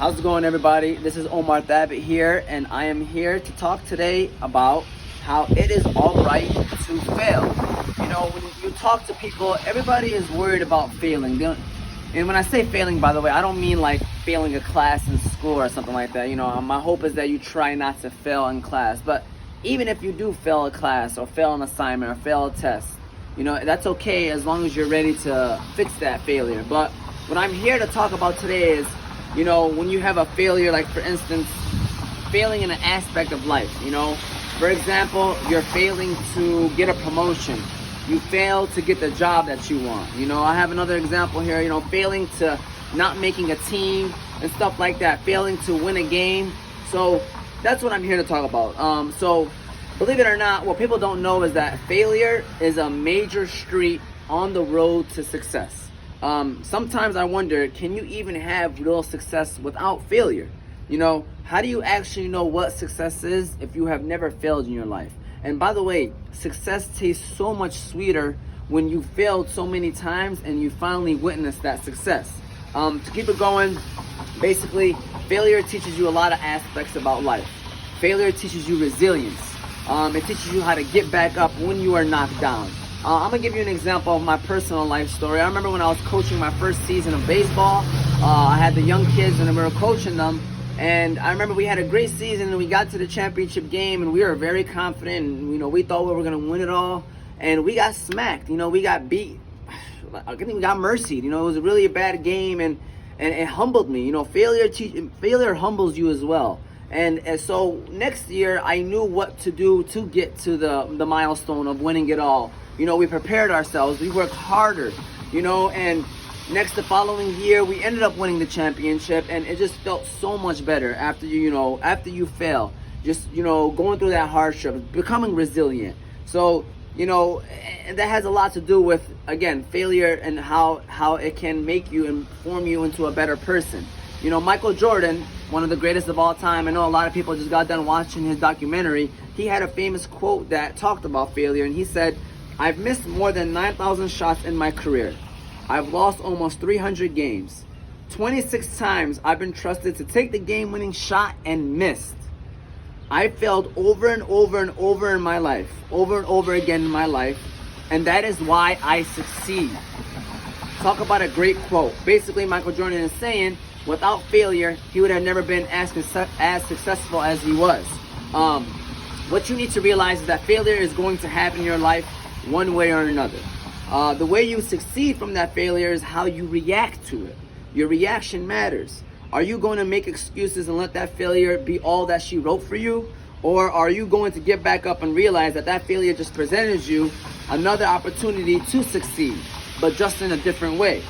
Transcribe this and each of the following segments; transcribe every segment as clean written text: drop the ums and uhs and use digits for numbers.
How's it going, everybody? This is Omar Thabit here, and I am here to talk today about how it is all right to fail. You know, when you talk to people, everybody is worried about failing. And when I say failing, by the way, I don't mean like failing a class in school or something like that. You know, my hope is that you try not to fail in class. But even if you do fail a class or fail an assignment or fail a test, you know, that's okay as long as you're ready to fix that failure. But what I'm here to talk about today is, you know, when you have a failure, like for instance, failing in an aspect of life, you know. For example, you're failing to get a promotion. You fail to get the job that you want. You know, I have another example here, you know, failing to not making a team and stuff like that, failing to win a game. So that's what I'm here to talk about. So believe it or not, what people don't know is that failure is a major street on the road to success. Sometimes I wonder, can you even have real success without failure? You know, how do you actually know what success is if you have never failed in your life? And by the way, success tastes so much sweeter when you failed so many times and you finally witnessed that success. To keep it going, basically, failure teaches you a lot of aspects about life. Failure teaches you resilience. It teaches you how to get back up when you are knocked down. I'm going to give you an example of my personal life story. I remember when I was coaching my first season of baseball, I had the young kids and we were coaching them. And I remember we had a great season and we got to the championship game and we were very confident and, you know, we thought we were going to win it all. And we got smacked, you know, we got beat. I think we got mercied, you know, it was really a bad game and it humbled me. You know, failure humbles you as well. And so next year I knew what to do to get to the milestone of winning it all. You know, we prepared ourselves, we worked harder, you know, and the following year we ended up winning the championship, and it just felt so much better after after you fail, just, you know, going through that hardship, becoming resilient. So, you know, that has a lot to do with, again, failure and how it can make you and form you into a better person. You know, Michael Jordan, one of the greatest of all time, I know a lot of people just got done watching his documentary. He had a famous quote that talked about failure, and he said, "I've missed more than 9,000 shots in my career. I've lost almost 300 games. 26 times I've been trusted to take the game-winning shot and missed. I failed over and over and over in my life, over and over again in my life, and that is why I succeed." Talk about a great quote. Basically, Michael Jordan is saying, without failure, he would have never been as successful as he was. What you need to realize is that failure is going to happen in your life one way or another. The way you succeed from that failure is how you react to it. Your reaction matters. Are you going to make excuses and let that failure be all that she wrote for you? Or are you going to get back up and realize that that failure just presented you another opportunity to succeed, but just in a different way?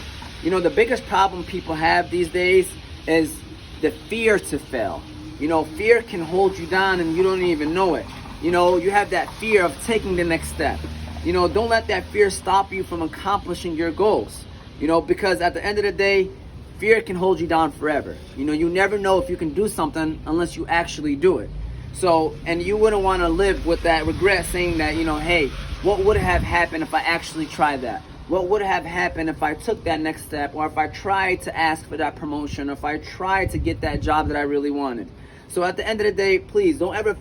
You know, the biggest problem people have these days is the fear to fail. You know, fear can hold you down and you don't even know it. You know, you have that fear of taking the next step. You know, don't let that fear stop you from accomplishing your goals. You know, because at the end of the day, fear can hold you down forever. You know, you never know if you can do something unless you actually do it. So, and you wouldn't want to live with that regret saying that, you know, hey, what would have happened if I actually tried that? What would have happened if I took that next step, or if I tried to ask for that promotion, or if I tried to get that job that I really wanted? So at the end of the day, please don't ever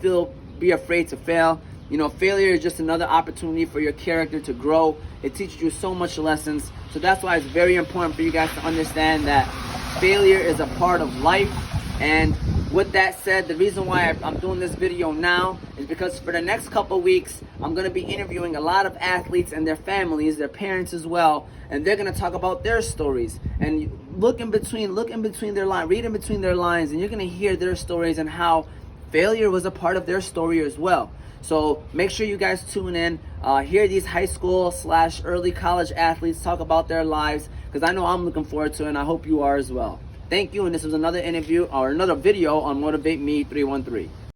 be afraid to fail. You know, failure is just another opportunity for your character to grow. It teaches you so much lessons. So that's why it's very important for you guys to understand that failure is a part of life. And with that said, the reason why I'm doing this video now is because for the next couple weeks, I'm going to be interviewing a lot of athletes and their families, their parents as well, and they're going to talk about their stories. And look in between their lines, read in between their lines, and you're going to hear their stories and how failure was a part of their story as well. So make sure you guys tune in, hear these high school / early college athletes talk about their lives, because I know I'm looking forward to it, and I hope you are as well. Thank you, and this was another interview or another video on Motivate Me 313.